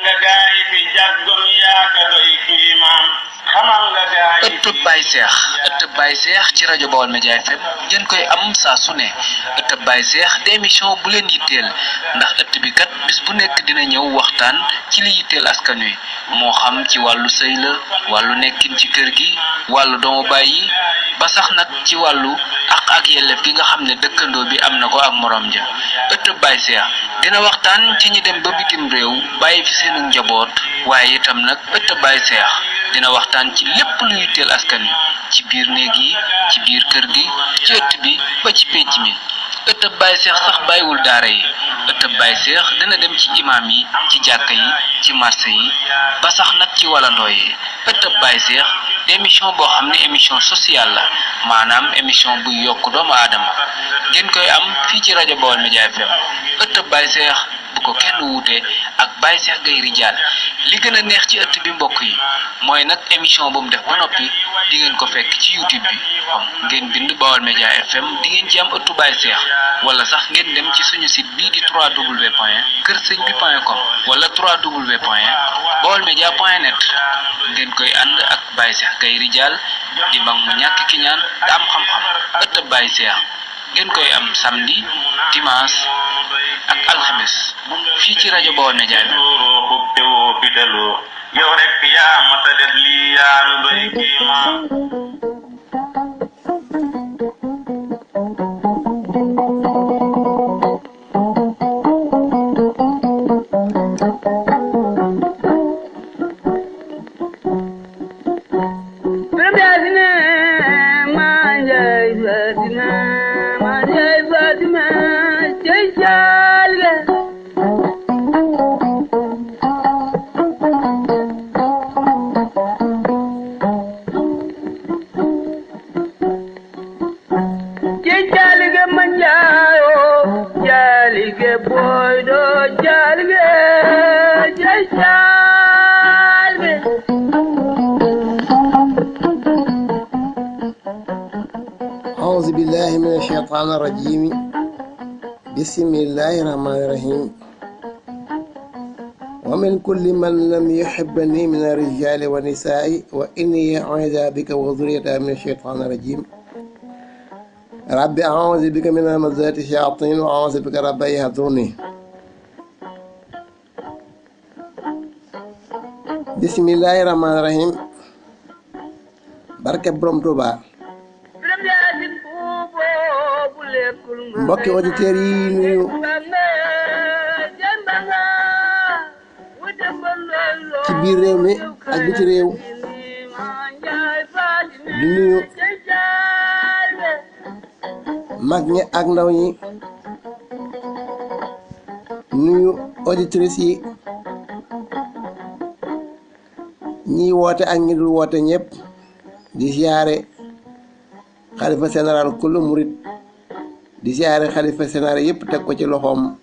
nga gaay fi jàggom yaaka doy kiimaan xamal nga gaay ëttub Baye Cheikh ci rajo Baol Média FM ngeen koy am saa su ne ëttub Baye Cheikh di émission bu leen yitteel ndax ëtt bi kat bis bu nekk dina ñëw waxtaan ci li yitteel askan wi moo xam ci wàllu sëy la wàllu nekkin ci kër gi wàllu doomu baay yi ba sax nag ci wàllu ak yelleef gi nga xam ne dëkkandoo bi am na ko ak morom ja ëttub Baye Cheikh dina waxtaan ci ñi dem ba bitim réew bàyyi fi seenu njaboot waaye itam nag ëttub Baye Cheikh dina waxtaan ci lépp lu yitteel askan wi ci biir néeg yi ci biir kër gi ci ëtt bi ba ci pénc mi ëttub Baye Cheikh sax bàyyiwul daara yi ëttub Baye Cheikh dina dem ci imaam yi ci jàkka yi ci marché yi ba sax nag ci walandoo yi ëttub Baye Cheikh di émission boo xam ne émission sociale la maanaam émission buy yokk doomu aadama ngeen koy am fii ci rajo Baol Média FM ëttub Baye Cheikh bu ko kenn wuute ak Baye Cheikh Gaye Ridial li gën a neex ci ëtt bi mbokk yi mooy nag émission bu mu def ba noppi di ngeen ko fekk ci YouTube bi ngeen bind Baol Média FM di ngeen ci am ëttu Baye Cheikh wala sax ngeen dem ci suñu site bii di www.keurseignbi.com wala www.baolmedia.net ngeen koy ànd ak Baye Cheikh Gaye Ridial di mag mu ñàkk ki ñaan te am xam-xam ëttub Baye Cheikh ngeen koy am samedi dimanche ak alxames fii ci rajo Baol Média bi yow rek yaa mata def lii yaa nu doy kiimaan أعوذ بالله من الشيطان الرجيم بسم الله الرحمن الرحيم ومن كل من لم يحبني من الرجال والنساء وإني أعوذ بك وذريتها من الشيطان الرجيم رب أعوذ بك من همزات الشياطين وأعوذ بك رب يحضرني بسم الله الرحمن الرحيم barke Borom Tuuba mbokki auditeurs yi nuyu ci biir réew mi ak biti réew di nuyu mag ñi ak ndaw ñi nuyu auditrices yi ñi woote ak ñi dul woote ñëpp di siyaare xalifa général kullu murit di siyaare xalifa général yëpp teg ko ci loxoom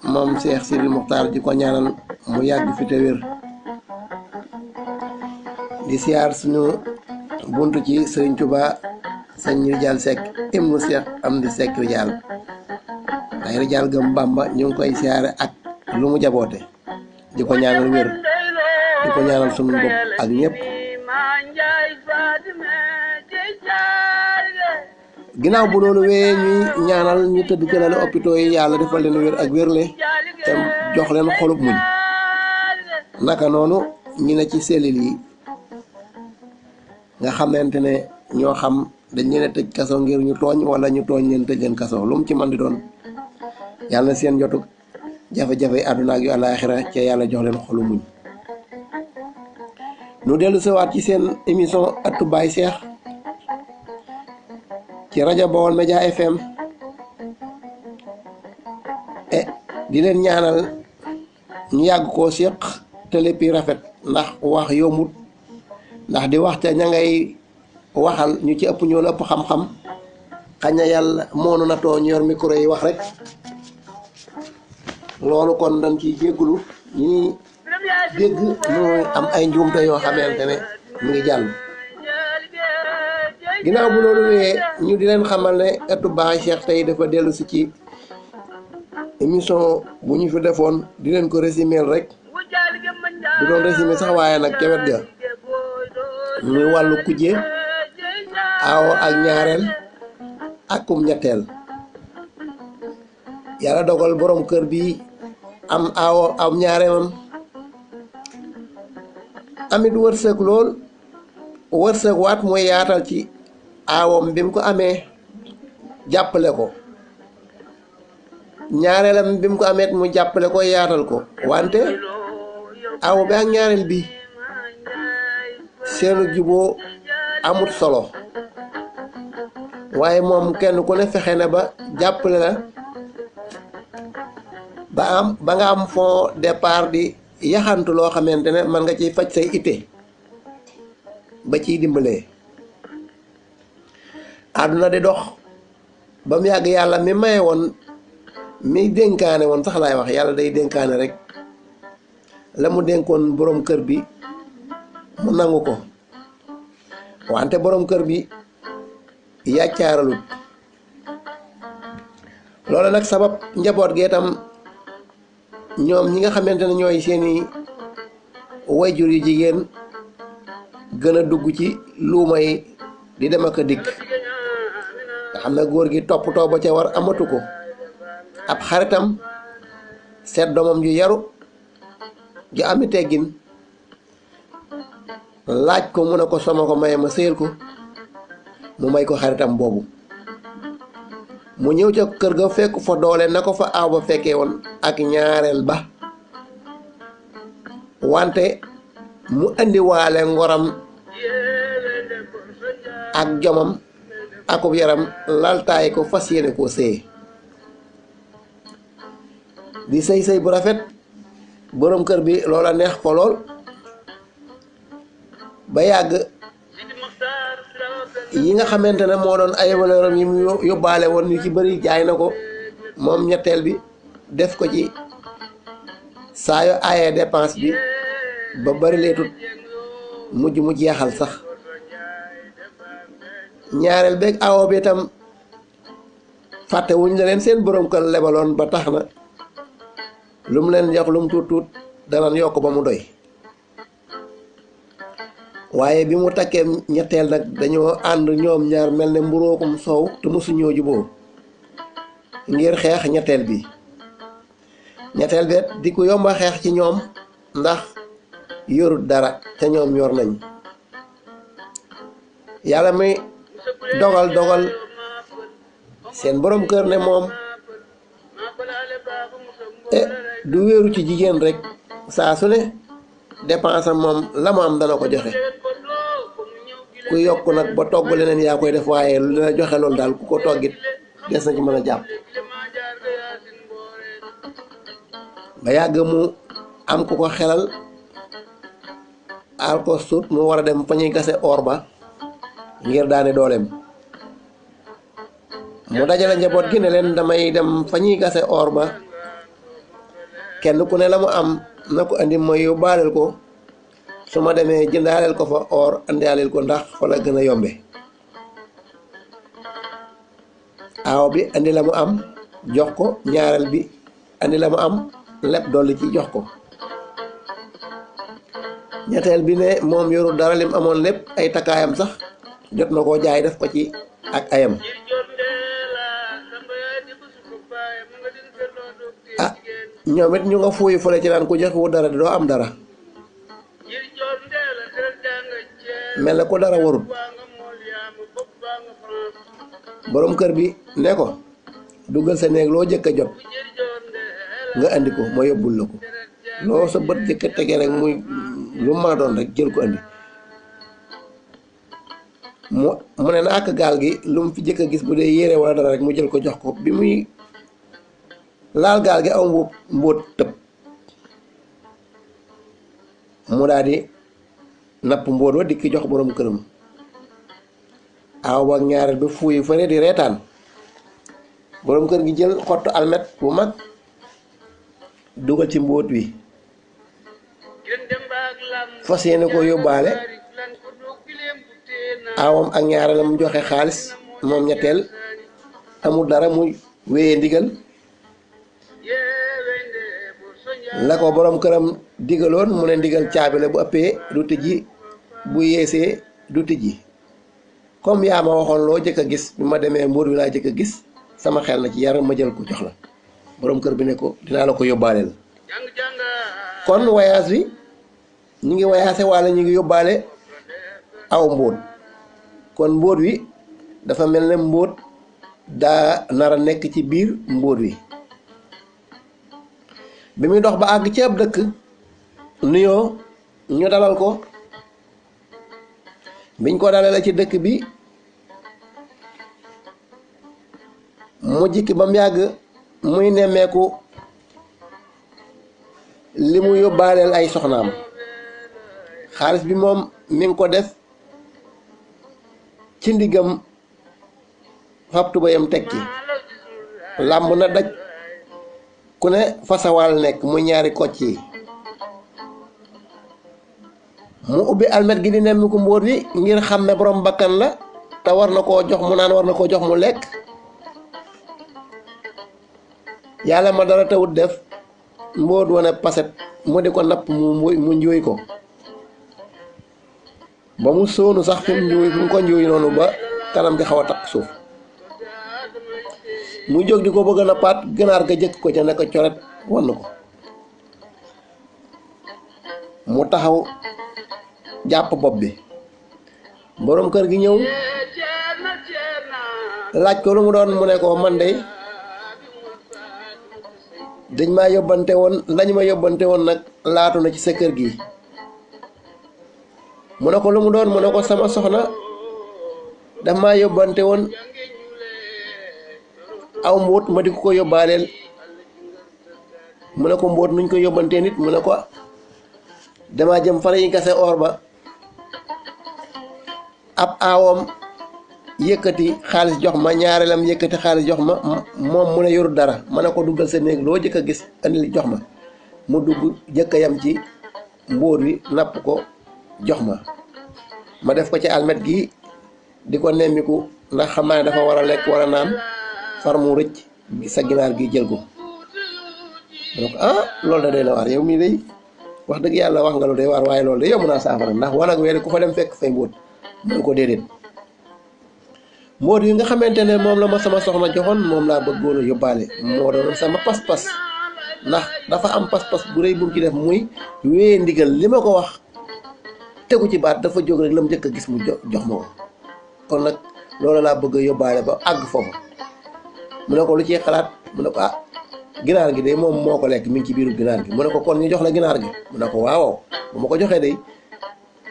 moom Cheikh Sidi Muxtaar di ko ñaanal mu yàgg fi te wér di siyaar suñu buntu ci Sëriñ Tuuba sëñ Ridial Seck ibnu Cheikh Amdi Seck Ridial ay Ridial gëm Bamba ñu ngi koy siyaare ak lu mu jaboote di ko ñaanal wér di ko ñaanal suñu bopp ak ñëpp ginnaaw bu loolu wee ñuy ñaanal ñu tëdd ci lalu hôpitaux yi yàlla defal leen wér ak wérle te jox leen xolub muñ naka noonu ñi ne ci cellules yi nga xamante ne ñoo xam dañ leen a tëj kaso ngir ñu tooñ wala ñu tooñ leen tëj leen kaso lu mu ci man di doon yàlla na seen jotu jafe-jafe àdduna ak yu àllaaxira ca yàlla jox leen xolu muñ nu dellu siwaat ci seen émission ëttu Baye Cheikh ci rajo Baol Média FM di leen ñaanal ñu yàgg koo séq te lépp rafet ndax wax yombut ndax di wax te ña ngay waxal ñu ci ëpp ñoo la ëpp xam-xam xañ na yàlla moonu na too ñu yor micro yi wax rek loolu kon dañ ciy jéggulu ñi dégg mooy am ay njuumte yoo xamante ne mu ngi jàll ginnaaw bu loolu wéyee ñu di leen xamal ne ëttu Baye Cheikh tey dafa dellu si ci émission bu ñu fi defoon di leen ko résumer rek du doon résumé sax waaye nag ca wet ga muy wàllu kujje aawo ak ñaareel ak kum ñetteel. yàlla dogal borom kër bi am aawo am ñaareelam amit wërsëg lool wërsëg waat mooy yaatal ci aawom bi mu ko amee jàppale ko ñaareelam bi mu ko amee mu jàppale ko yaatal ko wante aawo bi ak ñaareel bi seenu juboo amut solo waaye moom kenn ku ne fexe na ba jàppale la ba nga am fond départ di yaxantu loo xamante ne man nga ciy faj say ite ba ciy dimbalee àdduna di dox ba mu yàgg yàlla mi maye woon mi dénkaane woon sax laay wax yàlla day dénkaane rek la mu dénkoon borom kër bi mu nangu ko wante borom kër bi yàccaaralut loolu nag sabab njaboot gi itam ñoom ñi nga xamante ne ñooy seeni wayjur yu jigéen gën a dugg ci luuma yi di dem ak a dikk nga xam ne góor gi toppatoo ba ca war amatu ko ab xaritam seet doomam ju yaru ju ami teggin laaj ko mu ne ko sama ko maye ma sëyal ko mu may ko xaritam boobu mu ñëw ca kër ga fekk fa doole na ko fa aaw ba fekkee woon ak ñaareel ba wante mu indiwaale ngoram ak jomam akub yaram laltaay ko fas yéene koo sëy di sëy bu rafet borom kër bi loola neex ko lool ba yàgg yi nga xamante ne moo doon ay valeuram yi mu yóbbaale woon ñu ci bëri jaay na ko moom ñetteel bi def ko ci saa yu aayee dépense bi ba bëri leetut mujj mu jeexal sax ñaareel beeg awo bi itam fàtte wuñ la leen seen borom kër lebaloon ba tax na lu mu leen jox lu mu tuut tuut danañ yokk ba mu doy waaye bi mu takkee ñetteel nag dañoo ànd ñoom ñaar mel ne mburookum soow te mosu ñoo juboo ngir xeex ñetteel bi ñetteel beet di ku yomba xeex ci ñoom ndax yorut dara te ñoom yor nañ yàlla mi dogal seen borom kër ne moom du wéeru ci jigéen rek saa su ne dépense am moom la mu am dana ko joxe ku yokk nag ba togg leneen yaa koy def waaye lu la joxe loolu daal ku ko toggit des na ci mën a jàpp ba yàgg mu am ku ko xelal aal ko sut mu war a dem fa ñuy gase or ba ngir daane dooleem mu dajale njaboot gi ne leen damay dem fa ñuy gase or ba kenn ku ne la mu am na ko andi mooy yóbbaaleel ko su ma demee jëndaaleel ko fa or andaaleel ko ndax fa la gën a yombe aaw bi andi la mu am jox ko ñaareel bi andi la mu am lépp dolli ci jox ko ñetteel bi ne moom yorul dara lim amoon lépp ay takkaayam sax jot na koo jaay def ko ci ak ayam ñoom it ñu nga fuuy fële ci naan ku jox wu dara doo am dara mel na ko dara warut borom kër bi ne ko duggal sa néeg loo jëkk a jot nga andi ko ma yóbbul la ko loo sa bët jëkk a tege rek muy lu ma doon rek jël ko andi mu ne na ak gaal gi lu mu fi jëkk a gis bu dee yére wala dara rek mu jël ko jox ko bi muy laal gaal gi aw mbóot tëb mu daal di napp mbóot wa dikki jox borom këram aw ba ñaareel bi fuuy fële di reetaan borom kër gi jël xottu almet bu mag dugal ci mbóot wi fas yéene ko yóbbaale awam ak ñaareelam joxe xaalis moom ñetteel amul dara muy wéyee ndigal la ko borom këram digaloon mu ne ndigal caabi la bu ëppee du tijji bu yeesee du tijji comme yaa ma waxoon loo jëkk a gis bi ma demee mbuur wi laa jëkk a gis sama xel na ci yaram ma jël ko jox la borom kër bi ne ko dinaa la ko yóbbaaleel kon voyage bi ñu ngi voyagé wala ñu ngi yóbbaale aw mbóot kon mbóot wi dafa mel ne mbóot daa nar a nekk ci biir mbóot wi bi muy dox ba àgg ci ab dëkk nuyoo ñu dalal ko biñ ko dalalee ci dëkk bi mu jikki ba mu yàgg muy nemmeeku li mu yóbbaaleel ay soxnaam xaalis bi moom mi ngi ko def ci ndiggam fab tubayam teg ci làmb na daj ku ne fasawaal nekk muy ñaari kocc yi mu ubbi almet gi di nemmiku mbóot wi ngir xàmme borom bakkan la te war na koo jox mu naan war na koo jox mu lekk yàlla ma dara tawut def mbóot wane paset mu di ko napp mu njuuy ko ba mu sóonu sax fi mu ko njuuy noonu ba kanam gi xaw a takk suuf mu jóg di ko bëgg a nappaat ganaar ga jëkk ko ca ne ko coret wann ko mu taxaw jàpp bopp bi boroom kër gi ñëw laaj ko lu mu doon mu ne ko man de dañ ma yóbbante woon lañ ma yóbbante woon nag laatu na ci sa kër gi mu ne ko lu mu doon mu ne ko sama soxna daf ma yóbbante woon aw mbóot ma di ko yóbbaaleel mu ne ko mbóot nuñ ko yóbbantee nit mu ne ko dama jëm fara yi kase or ba ab aawam yëkkati xaalis jox ma ñaareelam yëkkati xaalis jox ma moom mu ne yoru dara ma ne ko duggal sa néeg loo jëkk a gis andil jox ma mu dugg jëkk a yam ci mbóot wi napp ko jox ma def ko ci almet gi di ko nemmiku ndax xam naa ne dafa war a lekk war a naan far mu rëcc sa ginaar gi jël ko ma ne ko loolu da doy na waar yow mii day wax dëgg yàlla wax nga lu doy waar waaye loolu de yomb naa saafara ndax wanag weede ku fa dem fekk fay mbóot mu ko déedéet mbóot yi nga xamante ne moom la ma sama soxna joxoon moom laa bëggoon a yóbbaale moo doon sama pas-pas ndax dafa am pas-pas bu rëy bu mu ci def muy wéyee ndigal li ma ko wax tegu ci baat dafa jóg rek la mu njëkk a gis mu jox ma ko kon nag loolu laa bëgg a yóbbaale ba àgg foofu mu ne ko lu ciy xalaat mu ne ko ginaar gi de moom moo ko lekk mi ngi ci biiru ginaar gi mu ne ko kon ñu jox la ginaar gi mu ne ko waaw bu ma ko joxee de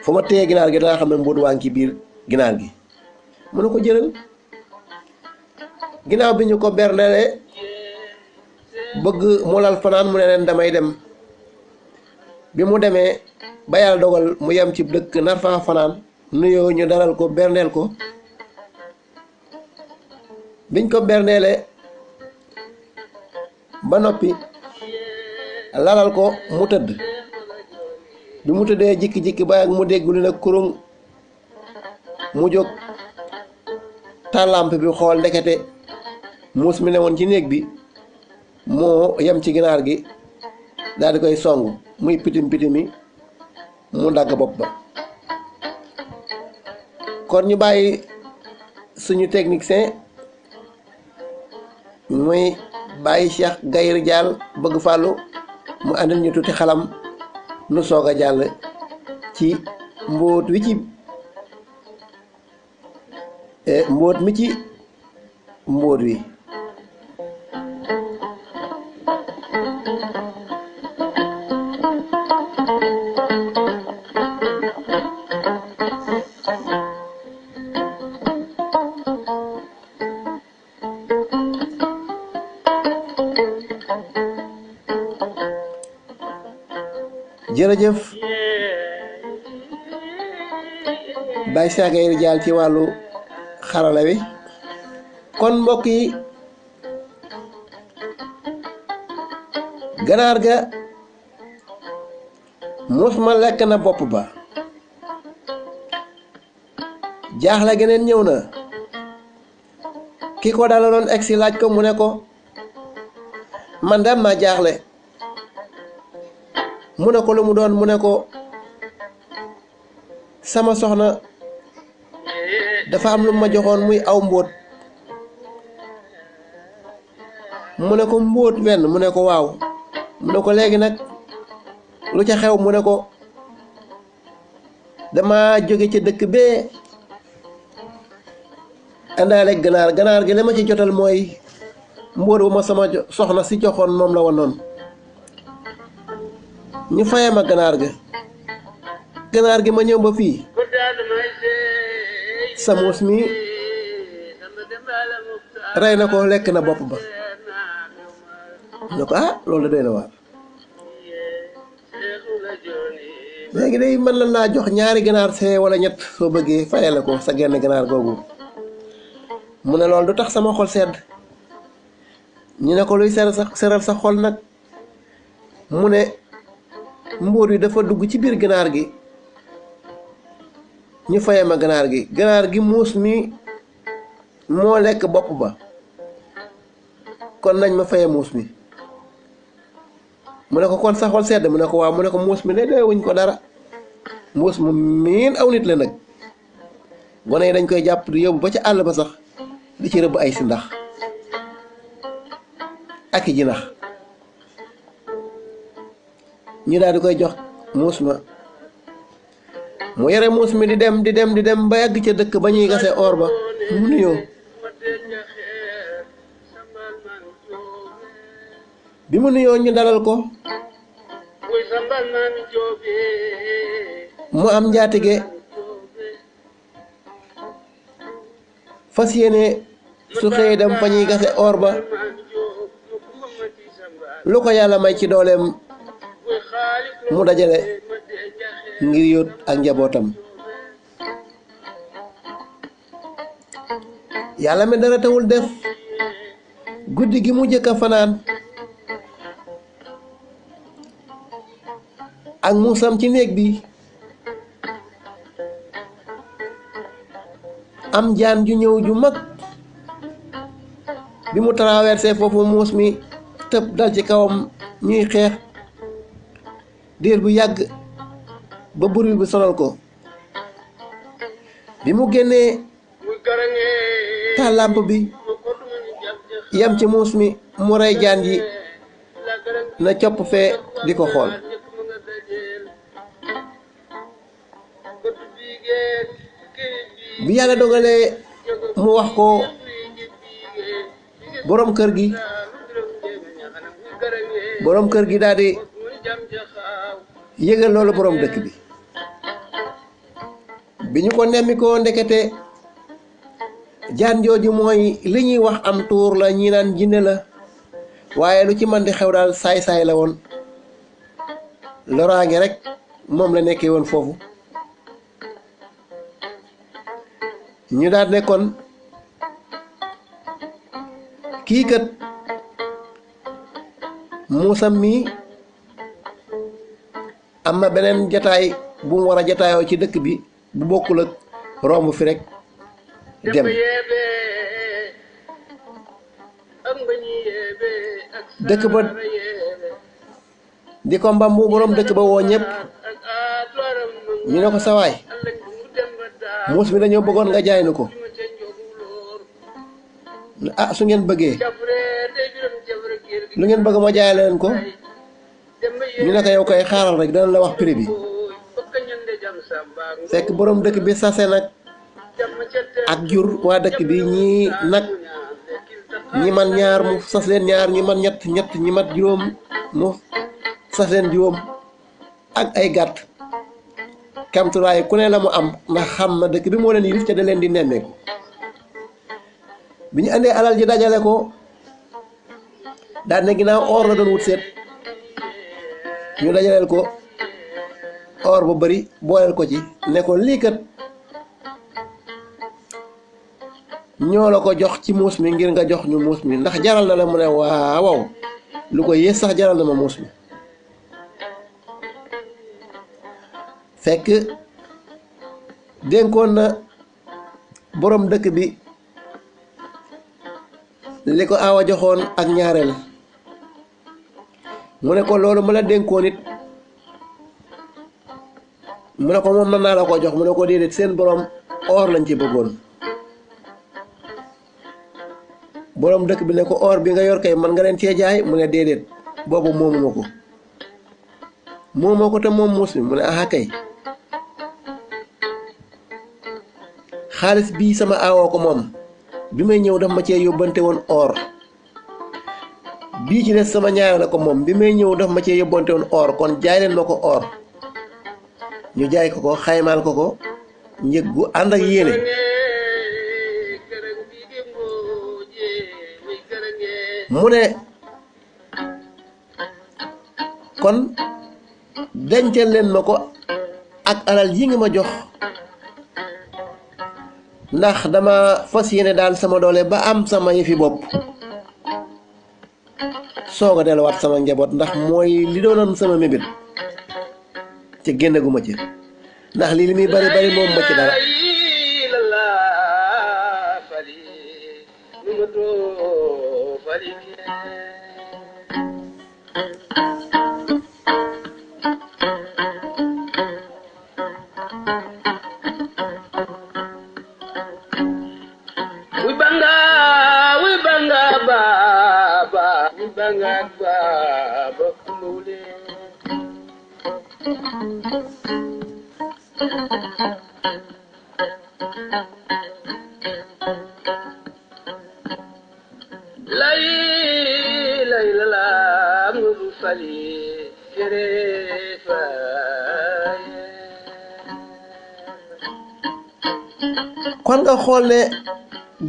fu ma téye ginaar gi dangaa xam ne mbóot waa ngi ci biir ginaar gi mu ne ko jëlal ginnaaw bi ñu ko berndele bëgg mu lal fanaan mu ne leen damay dem bi mu demee ba yàlla dogal mu yem ci dëkk nar faa fanaan nuyoo ñu dalal ko berndeel ko biñ ko berndeele ba noppi lalal ko mu tëdd bi mu tëddee jikki-jikki ba ak mu dégg lu ne kurung mu jóg tàllamp bi xool ndekete muus mi ne woon ci néeg bi moo yem ci ginaar gi daal di koy song muy pitim pitimi mu dagg bopp ba kon ñu bàyyi suñu technicien muy bàyyi Cheikh Gaye Ridial bëgg fàllu mu àndil ñu tuuti xalam nu soog a jàll ci mbóot wi ci mbóot mi ci mbóot wi jërëjëf Baye Cheikh Gaye Ridial ci wàllu xarala wi kon mbokk yi ganaar ga muus ma lekk na bopp ba jaaxle geneen ñëw na ki ko dalaloon egsi laaj ko mu ne ko man dem ma jaaxle mu ne ko lu mu doon mu ne ko sama soxna dafa am lu ma joxoon muy aw mbóot mu ne ko mbóot wenn mu ne ko waaw mu ne ko léegi nag lu ca xew mu ne ko dama jóge ci dëkk bee àndaale ganaar gi la ma ci jotal mooy mbóot bu ma sama soxna si joxoon moom la woon ñu fayee ma ganaar gi ma ñëw ba fii sa muus mi rey na ko lekk na bopp ba ne ko loolu doy na waar léegi day mën la laa jox ñaari ganaar see wala ñett soo bëggee fayee la ko sa genn ganaar googu mu ne loolu du tax sama xol sedd ñu ne ko luy seral sa xol nag mu ne mbóot yi dafa dugg ci biir ganaar gi ñu fayee ma ganaar gi muus mi moo lekk bopp ba kon nañ ma fayee muus mi mu ne ko kon sa xol sedd mu ne ko waaw mu ne ko muus mi ne dee wuñ ko dara muus mu miin aw nit la nag gone yi dañ koy jàpp di yóbbu ba ca àll ba sax di ci rëbb ay si ndax ak i jinax ñu daal di koy jox muus ma mu yore muus mi di dem ba yàgg ca dëkk ba ñuy gase or ba mu nuyoo bi mu nuyoo ñu dalal ko mu am njaatige fas yéene su xëyee dem fa ñuy gase or ba lu ko yàlla may ci dooleem mu dajale ngir yóot ak njabootam yàlla mi dara tawul def guddi gi mu jëkk a fanaan ak muusam ci néeg bi am jaan ju ñëw ju mag bi mu traversé foofu muus mi tëb dal ci kawam ñuy xeex diir bu yàgg ba bur bi sonal ko bi mu génnee taal làmp bi yam ci muus mi mu rey jaan ji na copp fee di ko xool bi yàlla dogalee mu wax ko boroom kër gi daal di yëgal loolu boroom dëkk bi ñu ko nemmi ko ndekete jaan jooju mooy li ñuy wax am tuur la ñi naan jinne la waaye lu ci mën di xew daal saay-saay la woon loraange rek moom la nekkee woon foofu ñu daal nekkoon kii kat muusam mi am na beneen jataay bu mu war a jataayoo ci dëkk bi bu bokkul ak romb fi rek dem dëkk ba di ko mbambu borom dëkk ba woo ñëpp ñu ne ko sawaay muus mi dañoo bëggoon nga jaay nu ko su ngeen bëggee lu ngeen bëgg ma jaay leen ko ñu ne ko yow koy xaaral rek dana la wax prix bi fekk borom dëkk bi sase nag ak jur waa dëkk bi ñii nag ñi man ñaar mu sas leen ñaar ñi man ñett ñi mat juróom mu sas leen juróom ak ay gàtt kamtulaay ku ne la mu am ndax xam na dëkk bi moo leen yilif te da leen di nemmeeku bi ñu andee alal ji dajale ko daal ne ginnaaw or la doon wut seet ñu dajaleel ko or bu bari booleel ko ci ne ko lii kat ñoo la ko jox ci muus mi ngir nga jox ñu muus mi ndax jaral na la mu ne waaw lu ko yées sax jaral na ma muus mi fekk dénkoon na borom dëkk bi li ko aawa joxoon ak ñaareel mu ne ko loolu ma la dénkoon it mu ne ko moom mën naa la ko jox mu ne ko déedéet seen borom or lañ ci bëggoon borom dëkk bi ne ko or bi nga yor kay man nga leen cee jaay mu ne déedéet boobu moomu ko te moom muus mi mu ne aha kay xaalis bii sama aawoo ko moom bi may ñëw daf ma cee yóbbante woon or bii ci des sama ñaare la ko moom bi may ñëw daf ma cee yóbbante woon or kon jaay leen ma ko or ñu jaay ko xaymaal ko njëg gu ànd ak yéene mu ne kon dencal leen ma ko ak alal yi nga ma jox ndax dama fas yéene daan sama doole ba am sama yëfi bopp soog a delluwaat sama njaboot ndax mooy li doonoon sama mébét te génnaguma ci ndax lii li muy bari bari moom ma ci dara kon nga xool ne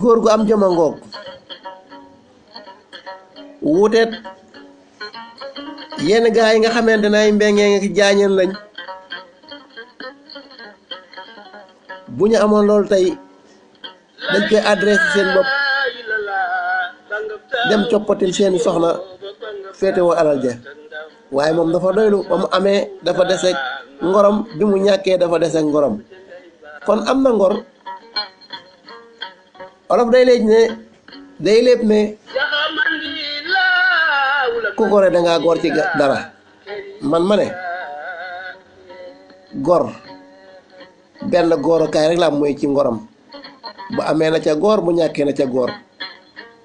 góor gu am joma ngoog wuuteet yenn gaa yi nga xamante ne ay mbengee nga jaañeen lañ bu ñu amoon loolu tey dañ koy adressé seen bopp dem coppatil seeni soxna féetewoo alal ja waaye moom dafa doylu ba mu amee dafa desek ngorom bi mu ñàkkee dafa desek ngorom kon am na ngor olof day lépp ne ku gore dangaa gor ci dara man ma ne gor benn góorukaay rek la am mooy ci ngorom bu amee na ca góor bu ñàkkee na ca góor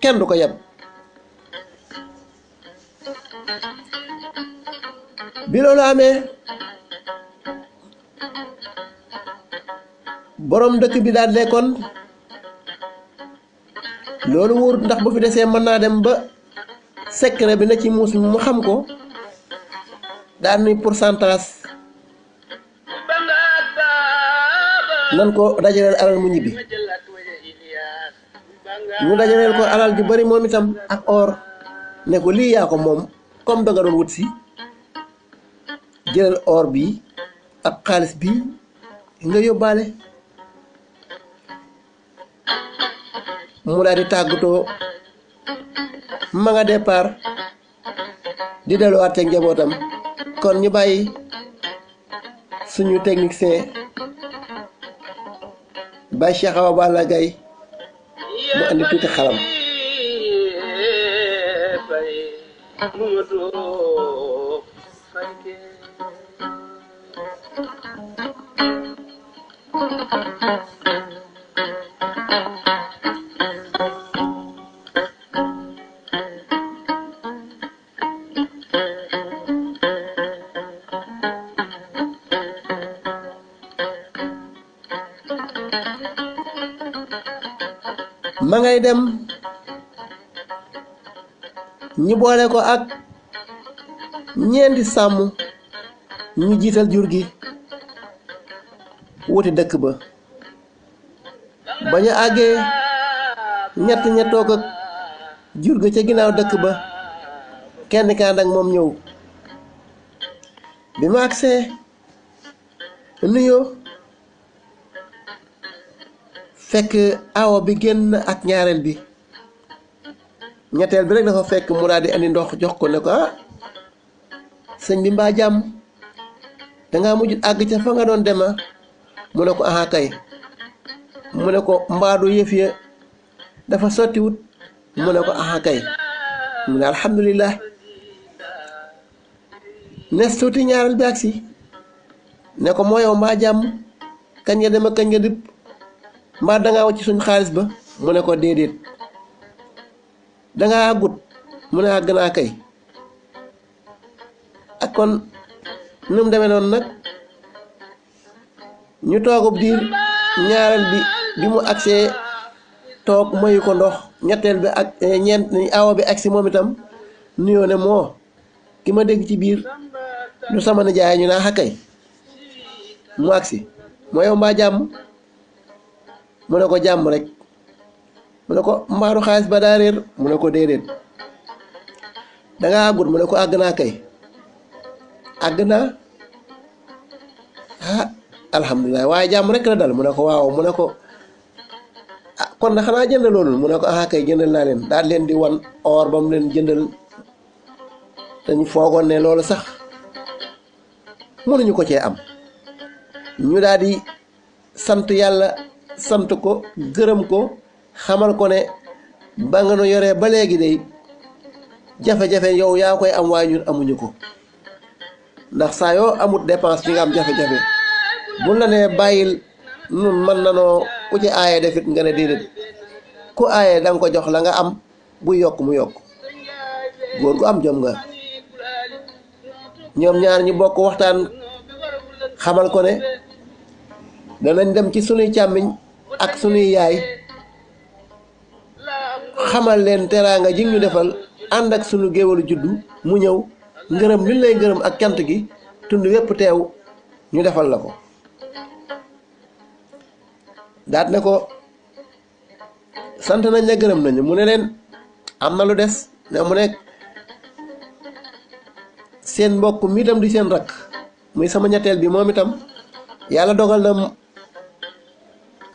kenn du ko yeb bi loolu amee borom dëkk bi daal de kon loolu wóor ndax bu fi desee mën naa dem ba secret bi na ci muus mi mu xam ko daal ni pourcentage nan ko dajaleel alal mu ñibbi ñu dajaleel ko alal ju bari moom itam ak or ne ko lii yaa ko moom comme da nga doon wut si jëlal or bi ak xaalis bi nga yóbbaale mu daal di tàggatoo ma nga départ di delluwaat ak njabootam kon ñu bàyyi suñu technicien Baye Cheikh Awa Balla Gaye mu andi tuuti xalam ma ngay dem ñu boole ko ak ñeenti sàmm ñu jiital jur gi wuti dëkk ba ba ñu àggee ñett toog ak jur ga ca ginnaaw dëkk ba kenn kaan ak moom ñëw bi ma agsee nuyoo fekk awo bi génn ak ñaareel bi ñetteel bi rek dafa fekk mu daal di andi ndox jox ko ne ko sëñ bi mbaa jàmm dangaa mujj àgg ca fa nga doon dema mu ne ko aha kay mu ne ko mbaadu yëf ya dafa sottiwut mu ne ko aha kay mu ne alhamdulillah nes tuuti ñaareel bi agsi ne ko moo yow mbaa jàmm kañ nga dem ak kañ nga dipp mbaa dangaa wacc suñ xaalis ba mu ne ko déedéet. dangaa àggut mu ne àgg naa kay. ak kon nu mu demee noonu nag ñu toogub diir ñaareel bi mu agsee toog mayu ko ndox ñetteel bi ak ñeent awo bi agsi moom itam nuyoo ne moo ki ma dégg ci biir du sama nijaay ñu naa xakkay mu agsi moo yow mbaa jàmm mu ne ko jàmm rek mu ne ko mbaaru xaalis ba daa réer mu ne ko déedéet. dangaa àggut mu ne ko àgg naa kay. àgg naa alhamdulilah waaye jàmm rek la dal mu ne ko waaw mu ne ko kon na xanaa jënd loolu mu ne ko kay jëndal naa leen daal leen di wan or ba mu leen jëndal dañu foogoon ne loolu sax mënuñu ko cee am ñu daal di sant yàlla sant ko gërëm ko xamal ko ne ba nga nu yoree ba léegi de jafe-jafe yow yaa koy am waaye ñun amuñu ko ndax saa yoo amut dépense bi nga am jafe-jafe buñ la nee bàyyil nun mën nanoo ku ci aaye defit nga ne déedéet ku aaye danga ko jox la nga am bu yokk mu yokk góor gu am jom nga. ñoom ñaar ñu bokk waxtaan xamal ko ne danañ dem ci sunuy càmmiñ ak sunuy yaay xamal leen teraanga ji ñu defal ànd ak sunu géwalu juddu mu ñëw ngërëm li lay ngërëm ak cant gi tund wépp teew ñu defal la ko. daat ne ko sant nañ la gërëm nañu mu ne leen am na lu des ne mu nekk seen mbokk mi itam di seen rakk muy sama ñetteel bi moom itam yàlla dogal na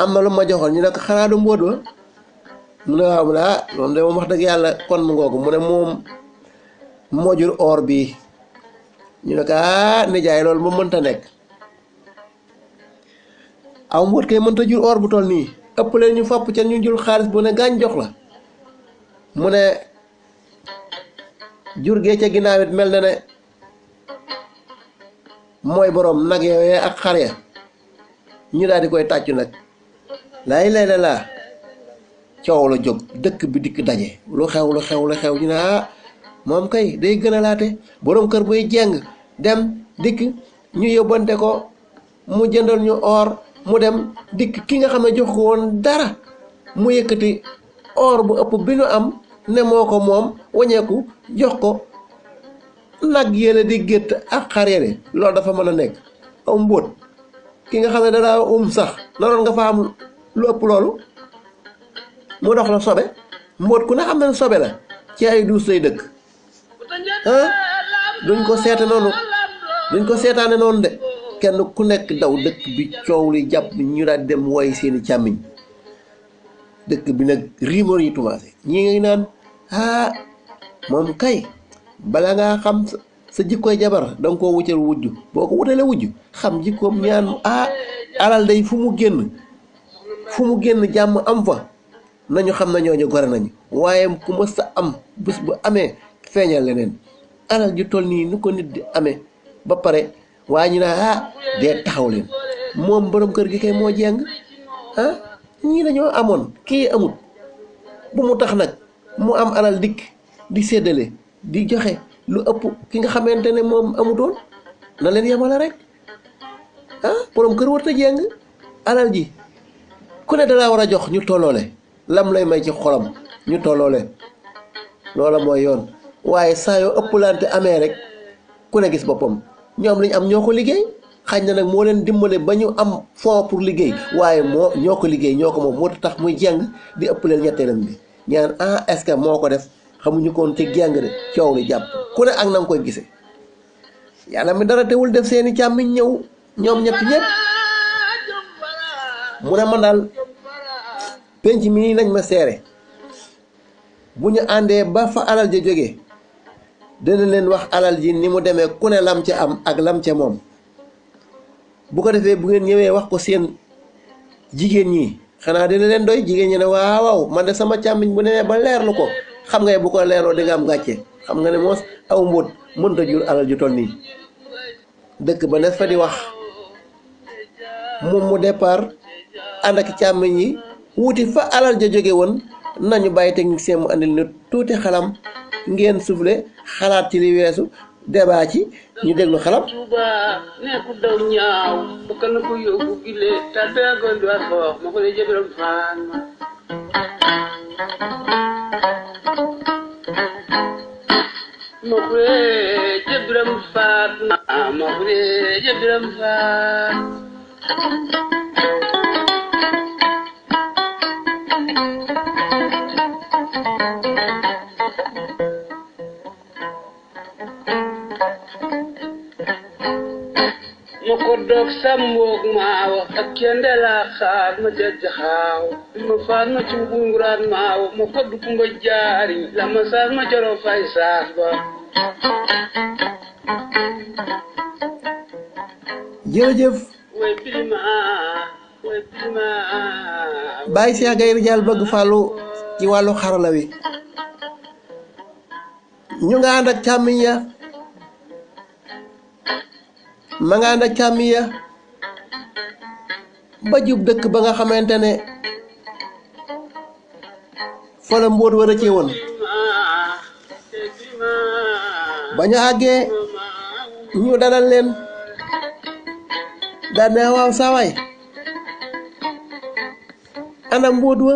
am na lu ma joxoon ñu ne ko xanaa du mbóot ba mu ne waaw mu ne moom de moom wax dëgg yàlla kon mu ngoogu mu ne moom moo jur or bi ñu ne ko nijaay loolu moom mënta nekk aw mbóot kay mënta jur or bu toll nii ëpp leen ñu fopp ca ñu jul xaalis bu ne gaañ jox la mu ne jur gee ca ginnaaw it mel na ne mooy borom nag yooyee ak xar ya ñu daal di koy tàccu nag laay lay laa coow la jóg dëkk bi dikk daje lu xew ñu ne moom kay day gën a laate borom kër buy jeng dem dikk ñu yóbbante ko mu jëndal ñu or mu dem dikk ki nga xam ne jox ko woon dara mu yëkkati or bu ëpp bi nu am ne moo ko moom wañeeku jox ko nag yéene di gétt ak xar yéene loolu dafa mën a nekk aw mbóot ki nga xam ne danaa sax naroon nga fa am lu ëpp loolu mu dox la sobe mbóot ku ne xam ne sobe la ci ay duus lay dëkk duñ ko seetaane noonu de kenn ku nekk daw dëkk bi coow li jàpp ñu daal dem woy seeni càmmiñ dëkk bi nag rumeur yi commencé ñi ngi naan moom kay bala ngaa xam sa jikkooy jabar danga koo wutal wujj boo ko wutalee wujj xam jikkoom ñaan alal day fu mu génn jàmm am fa nañu xam na ñooñu gore nañu waaye ku mës sa am bés bu amee feeñal leneen alal ju toll nii nu ko nit di amee ba pare waaye ñu naa dee taxaw leen moom borom kër gi kay moo jeng ñii dañoo amoon kii amut bu mu tax nag mu am alal dikk di séddale di joxe lu ëpp ki nga xamante ne moom amutoon na leen yemale rek borom kër warta jeng alal ji ku ne dalaa war a jox ñu tolloole lam lay may ci xolam ñu tolloole loola mooy yoon waaye saa yoo ëpplante amee rek ku ne gis boppam ñoom liñ am ñoo ko liggéey xañ na nag moo leen dimbale ba ñu am fond pour liggéey waaye ñoo ko liggéey ñoo ko moom moo tax muy jeng di ëppleel ñetteelam bi ñaan est-ce que moo ko def xamuñu koon ci jeng de coow li jàpp ku ne ak na nga koy gisee yàlla mi dara teewul def seeni càmmiñ ñëw ñoom ñett ñëpp mu ne man daal penc mi nañ ma seere bu ñu àndee ba fa alal ja jógee dina leen wax alal ji ni mu demee ku ne lam ca am ak lam ca moom bu ko defee bu ngeen ñëwee wax ko seen jigéen ñi xanaa dina leen doy jigéen ñi ne waaw man de sama càmmiñ bu demee ba leerlu ko xam nga bu ko leeroo di nga am gàcce xam nga ne moos aw mbóot mënta jur alal ju toll nii dëkk ba ne fa di wax moom mu départ ànd ak càmmiñ yi wuti fa alal ja jóge woon nañu bàyyi technicien mu andil ne tuuti xalam ngeen soufflé xalaat ci li weesu débat ci ñu déglu xalam Tuuba nekku daw ñaaw bëgg na ko yóbbu gile tàbbi agoon du wax ma ko ne jëbëram faan ma ko ne jëbëram faat ma ko ne jëbëram faat ma ko doog sàmmoog maawo ak kende laa xaar ma jajjaxaaw ma faat ma ci nguraan maawo ma koddu kumba jaari la ma saas ma joro fay saas ba jërëjëf way pilima Baye Cheikh Gaye Ridial bëgg fàllu ci wàllu xarala wi ñu nga ànd ak càmmiñ ya ma nga ànd ak càmmiñ ya ba jub dëkk ba nga xamante ne fa la mbóot war a cee woon ba ñu àggee ñu dalal leen daal ne waaw saawaay ana mbóot wa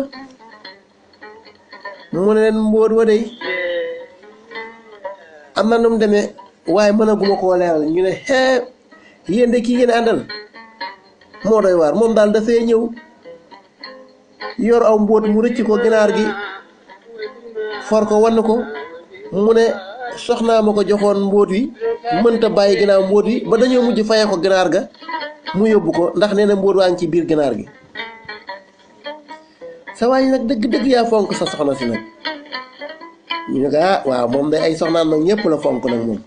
mu ne leen mbóot wa dey am na nu mu demee waaye mënaguma koo leeral ñu ne xee yéen de kii ngeen àndal moo doy waar moom daal dafay ñëw yor aw mbóot mu rëcc ko ginaar gi for ko wann ko mu ne soxnaa ma ko joxoon mbóot wi mënta bàyyi ginnaaw mbóot wi ba dañoo mujj faye ko ginaar ga mu yóbbu ko ndax nee na mbóot waa ngi ci biir ginaar gi sa waay nag dëgg-dëgg yaa fonk sa soxna si nag ñu ne ko waaw moom day ay soxnaan nag ñëpp la fonk nag moom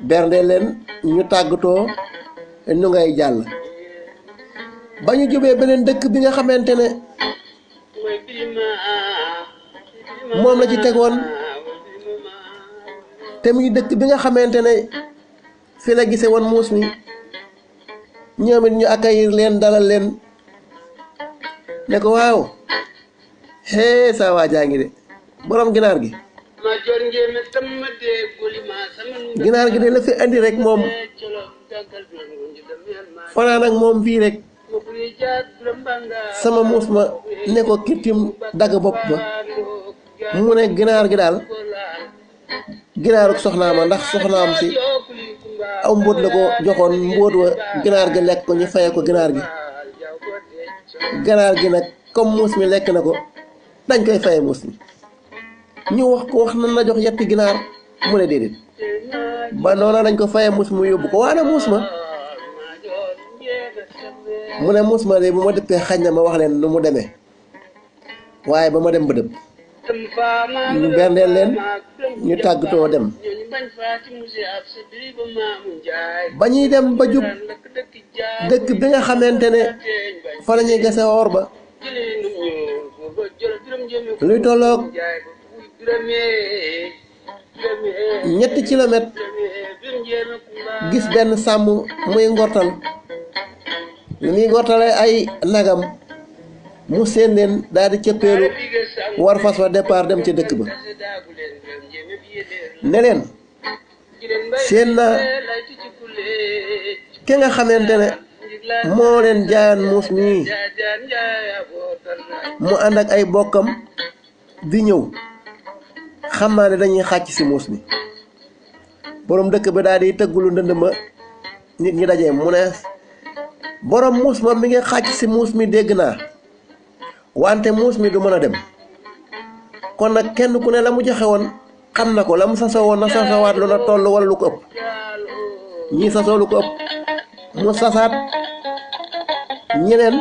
bernde leen ñu tàggatoo ñu ngay jàll ba ñu jubee beneen dëkk bi nga xamante ne moom la ci tegoon te muy dëkk bi nga xamante ne fi la gise woon muus mi ñoom it ñu accueillir leen dalal leen ne ko waaw hee saa waa jaa ngi de borom ginaar gi ginaar gi de la fi andi rek moom fanaan ak moom fii rek sama muus ma ne ko kittim dagg bopp ba mu ne ginaar gi daal ginaaruk soxnaama ndax soxnaam si aw mbóot la ko joxoon mbóot wa ginaar gi lekk ko ñu faye ko ginaar gi nag comme muus mi lekk na ko dañ koy faye muus mi ñu wax nan la jox yetti ginaar mu ne déedéet ba noona dañ ko faye muus mu yóbbu ko waana muus ma mu ne muus ma de bu ma dëppee xañ na ma wax leen nu mu demee waaye ba ma dem ba dëpp ñu berndeel leen ñu tàggatoo dem ba ñuy dem ba jub dëkk bi nga xamante ne fa la ñuy gase or ba luy tolloog 3 kilomètres gis benn sàmm muy ngortal li muy ngortale ay nagam mu seen leen daal di cëppeelu war fas wa départ dem ca dëkk ba ne leen seen na ki nga xamante ne moo leen jaayan muus mii mu ànd ak ay bokkam di ñëw xam naa ne dañuy xàcc ci muus mi borom dëkk ba daal di tëggulu ndënd ma nit ñi daje mu ne borom muus ma mi ngi xàcc ci muus mi dégg naa wante muus mi du mën a dem kon nag kenn ku ne la mu joxe woon xam na ko la mu sasoo woon na sasawaat lu la toll wala lu ko ëpp ñii sasoo lu ko ëpp mu sasaat ñeneen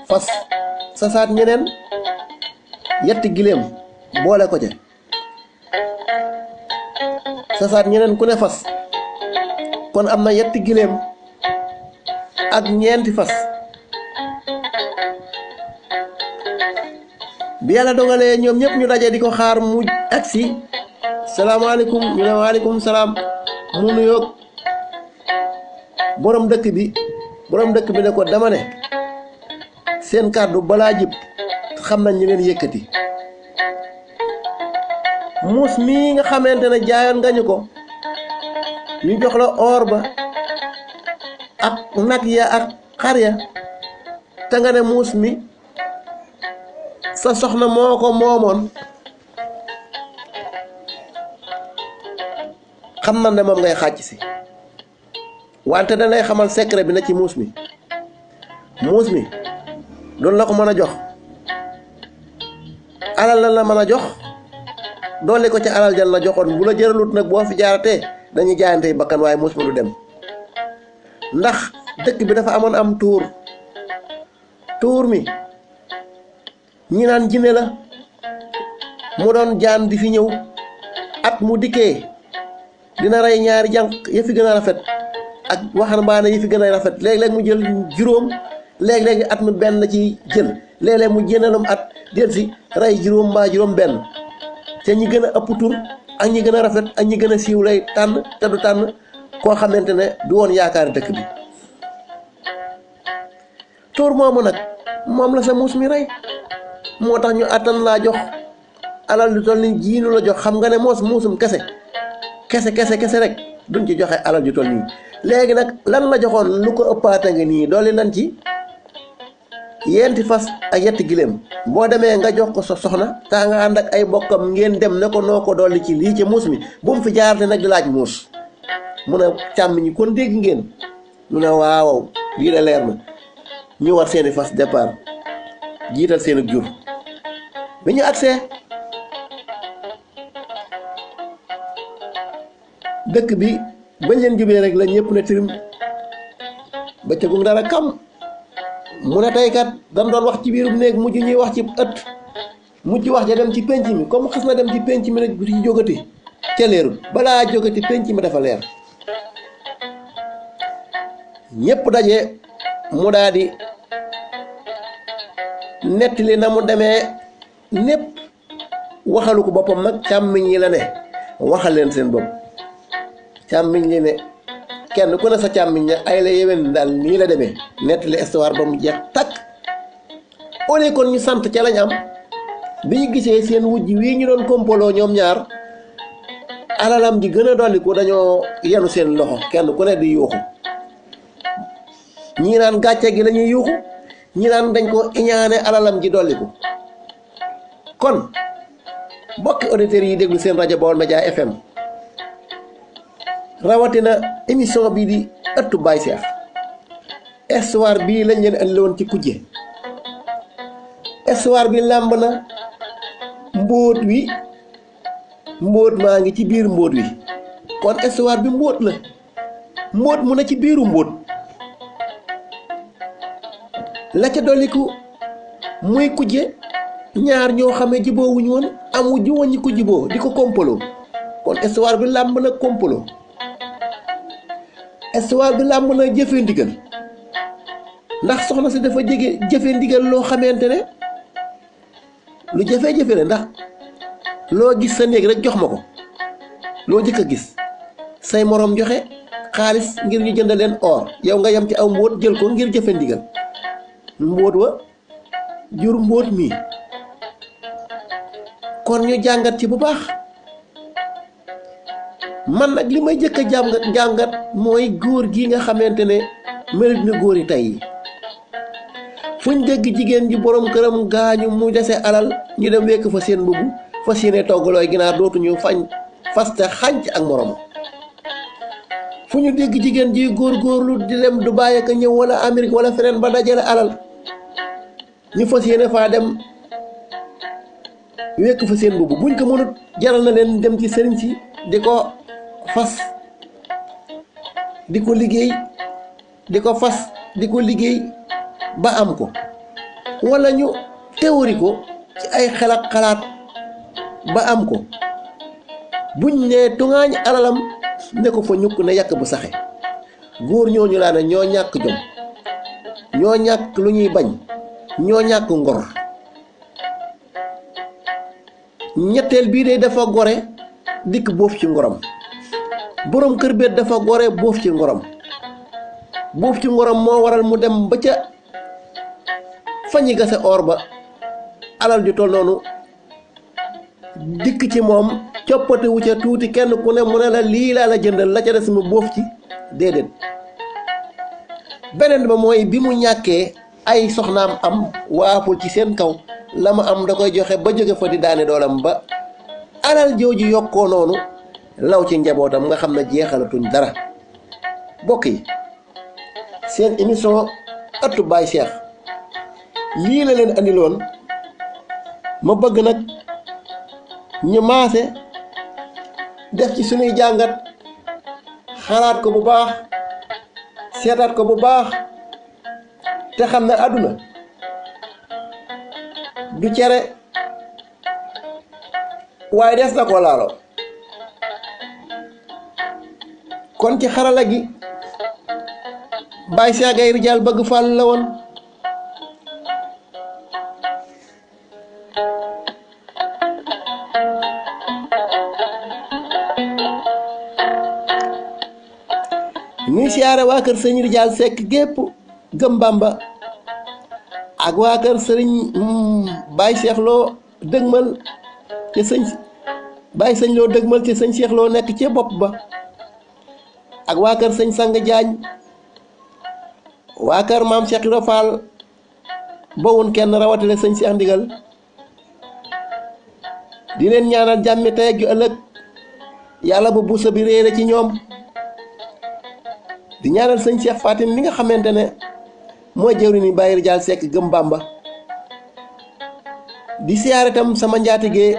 fas sasaat ñeneen yetti giléem boole ko ca sasaat ñeneen ku ne fas kon am na yetti giléem ak ñeenti fas bi yàlla dogalee ñoom ñëpp ñu daje di ko xaar mu agsi salaamaaleykum ñu ne waaleykum salaam mu nuyoog borom dëkk bi borom dëkk bi ne ko dama ne seen kàddu balaa jib xam nañ ñu ngeen yëkkati muus mii nga xamante ne jaayoon nga ñu ko ñu jox la or ba ak nag ya ak xar ya te nga ne muus mi sa soxna moo ko moomoon xam na ne moom ngay xàcc si wante da lay xamal secret bi na ci muus mi doon la ko mën a jox alal la mën a jox doole ko ca alal jal la joxoon bu la jëralut nag boo fi jaaratee dañuy jaayante bakkan waaye muus mi du dem ndax dëkk bi dafa amoon am tuur mi ñi naan jinne la mu doon jaan di fi ñëw at mu dikkee dina rey ñaari jànq ya fi gën a rafet ak waxambaane yi fi gën a rafet léeg-léeg mu jël juróom léeg-léeg at mu benn ci jël léeg-léeg mu jénnalum at delsi rey juróom mbaa juróom benn te ñi gën a ëpp tur ak ñi gën a rafet ak ñi gën a siiw lay tànn te du tànn koo xamante ne du woon yaakaari dëkk bi tuur moomu nag moom la sa muus mi rey moo tax ñu attan laa jox alal lu toll ni jiinu la jox xam nga ne muusum kese rek duñ ci joxe alal ju toll nii léegi nag lan la joxoon lu ko ëppaata nga nii dooli lan ci yenti fas ak yetti giléem boo demee nga jox ko sa soxna taa nga ànd ak ay bokkam ngeen dem ne ko noo ko dolli ci lii ci muus mi bu mu fi jaarate nag di laaj muus mu ne càmm ñi kon dégg ngeen mu ne waaw lii de leer na ñu war seeni fas départ jiital seeni jur bi ñu agsee dëkk bi bañ leen jubee rek la ñëpp ne tirim ba cëgum dara kam mu ne tey kat dañ doon wax ci biirum néeg mujj ñuy wax ci ëtt mujj wax ja dem ci penc mi comme xas na dem ci penc mi nag bu ci jógati ca leerul balaa jógati penc mi dafa leer ñëpp daje mu daal di nettali na mu demee népp waxalu ko boppam nag càmmiñ yi la ne waxal leen seen bopp càmmiñ li ne kenn ku ne sa càmmiñ ne ay la yéwén daal nii la demee nettali histoire ba mu jeex takk au lieu kon ñu sant ca lañ am bi ñu gisee seen wujj wii ñu doon kompaloo ñoom ñaar alalam ji gën a dolliku dañoo yenu seen loxo kenn ku ne di yuuxu ñii naan gàcce gi lañuy yuuxu ñi naan dañ ko iñaane alalam ji dolliku kon bokki auditeurs yi déglu seen rajo Baol Média FM rawatina émission bii di ëttu Baye Cheikh histoire bii lañ leen andi woon ci kujje histoire bi làmb na mbóot maa ngi ci biir mbóot wi kon histoire bi mbóot la mbóot mu ne ci biiru mbóot la ca dolliku muy kujje ñaar ñoo xamee jiboo wuñu woon am wujj woon ñi ko jiboo di ko kompaloo kon histoire bi làmb na kompaloo histoire bi làmb na jëfee ndigal ndax soxna si dafa jëfee ndigal loo xamante ne lu jafe-jafe la ndax loo gis sa néeg rek jox ma ko loo jëkk a gis say moroom joxe xaalis ngir ñu jënd leen or yow nga yem ci aw mbóot jël ko ngir jëfe ndigal mbóot wa jur mbóot mii kon ñu jàngat ci bu baax man nag li may jëkk a jàngat mooy góor gi nga xamante ne melut na góor yi tey yi fuñ dégg jigéen ji borom këram gaañu mu dese alal ñu dem wekk fa seen mbubb fas yéene toggalooy ginaar dootuñu faste xànc ak morom fu ñu dégg jigéen ji góorgóorlu di dem Dubaay ak ñëw wala Amérique wala feneen ba dajale alal ñu fas yéene faa dem wekk fa seen mbubb buñ ko mënut jaral na leen dem ci sëriñ si di ko fas di ko liggéey di ko fas di ko liggéey ba am ko wala ñu théorie ko ci ay xalaat ba am ko buñ ne tungaañ alalam ne ko fa ñukk ne yàq bu saxe góor ñooñu laa ne ñoo ñàkk jom ñoo ñàkk lu ñuy bañ ñoo ñàkk ngor ñetteel bii de dafa gore dikk boof ci ngorom boroom kër beet dafa gore boof ci ngorom buuf ci ngorom moo waral mu dem ba ca fañi gase or ba alal ju toll noonu dikk ci moom coppati wu ca tuuti kenn ku ne mu ne la lii laa la jëndal la ca des mu boof ci déedéet. beneen ba mooy bi mu ñàkkee ay soxnaam am waaful ci seen kaw la ma am da koy joxe ba jóge fa di daane doolam ba alal jooju yokkoo noonu law ci njabootam nga xam ne jeexalatuñ dara. bokk yi seen émission ëttu Baye Cheikh lii la leen andiloon ma bëgg nag ñu maase def ci suñuy jàngat xalaat ko bu baax seetaat ko bu baax te xam ne àdduna du cere waaye des na ko laalo. kon ci xarala gi Baye Cheikh Gaye Ridial bëgg Fall la woon. ñuy siyaare waa kër sëñ Ridial Seck gépp gëm Bamba ak waa kër sëriñ Baye Cheikh Lo dëgmal ci sëñ Baye sëñ Lo dëgmal ci sëñ Cheikh Lo nekk ci bopp ba ak waa kër sëñ Sang Jaañ waa kër maam Cheikh Ibra Fall bawun kenn rawatale sëñ Cheikh Ndigal di leen ñaanal jàmmi tey ak ju ëllëg yàlla bu buusa bi réere ci ñoom. di ñaanal sëñ Cheikh Fatim mi nga xamante ne mooy jëwriñu Baye Ridial Seck gëm Bamba di siyaare itam sama njaatige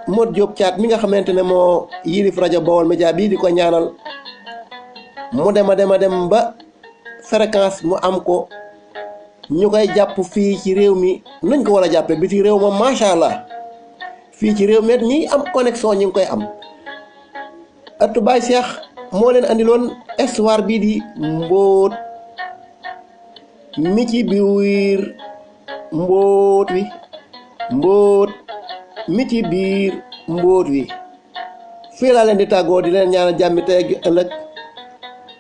Modou Diop Thiat mi nga xamante ne moo yilif rajo Baol Média bii di ko ñaanal mu dem ba fréquence mu am ko ñu koy jàpp fii ci réew mi nañ ko war a jàppe bi ci réew ma macha allah fii ci réew mi ñi am connexion ñi ngi koy am. ëttu Baye Cheikh moo leen andiloon histoire bii di mbóot mi ci biir mbóot wi fii laa leen di tàggoo di leen ñaanal jàmmi tey ak ëllëg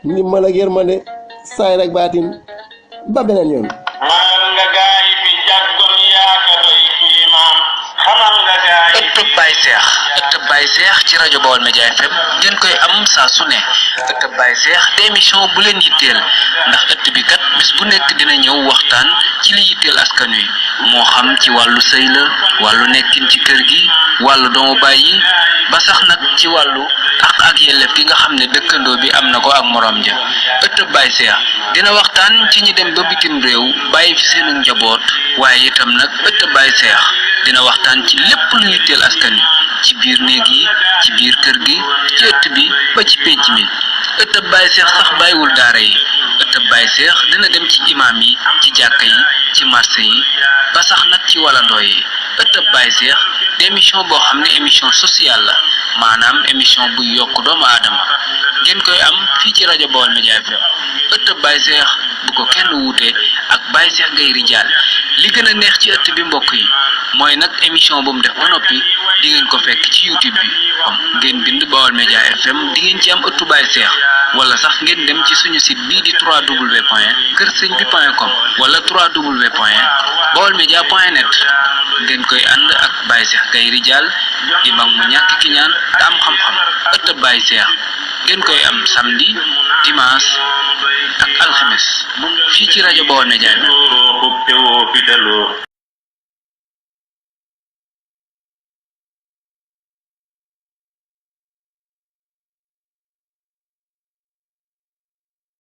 ndimbal ak yërmande saay rek baatin ba beneen yoon. xamal nga gaay fi jàggoon yaaka doy kiimaan xamal nga gaay ëttub Baye Cheikh ëttub Baye Cheikh ci rajo Baol Média FM ngeen koy am saa su ne ëttub Baye Cheikh di émission bu leen yitteel ndax ëtt bi kat bis bu nekk dina ñëw waxtaan ci li yitteel askan wi moo xam ci wàllu sëy la wàllu nekkin ci kër gi wàllu doomu bàyyi ba sax nag ci wàllu ak yelleef gi nga xam ne dëkkandoo bi am na ko ak morom ja ëttub Baye Cheikh dina waxtaan ci ñi dem ba bitim réew bàyyi fi seenu njaboot waaye itam nag ëttub Baye Cheikh dina waxtaan ci lépp lu yitteel askan wi ci biir néeg yi ci biir kër gi ci ëtt bi ba ci pénc mi ëttub Baye Cheikh sax bàyyiwul daara yi ëttub Baye Cheikh dina dem ci imaam yi ci jàkka yi ci marché yi ba sax nag ci walandoo yi ëttub Baye Cheikh di émission boo xam ne émission sociale la maanaam émission buy yokk doomu aadama ngeen koy am fii ci rajo Baol Média FM ëttub Baye Cheikh bu ko kenn wuute ak Baye Cheikh Gaye Ridial li gën a neex ci ëtt bi mbokk yi mooy nag émission bu mu def ba noppi di ngeen ko fekk ci YouTube bi ngeen bind Baol Média FM di ngeen ci am ëttu Baye Cheikh wala sax ngeen dem ci suñu site bii di www.kërseñbi.com wala www.baolmedia.net ngeen koy ànd ak Baye Cheikh Gaye Ridial di mag mu ñàkk ki ñaan te am xam-xam ëtt Baye Cheikh ngeen koy am samedi dimanche ak alxames fii ci rajo Baol Média te woo fi deloo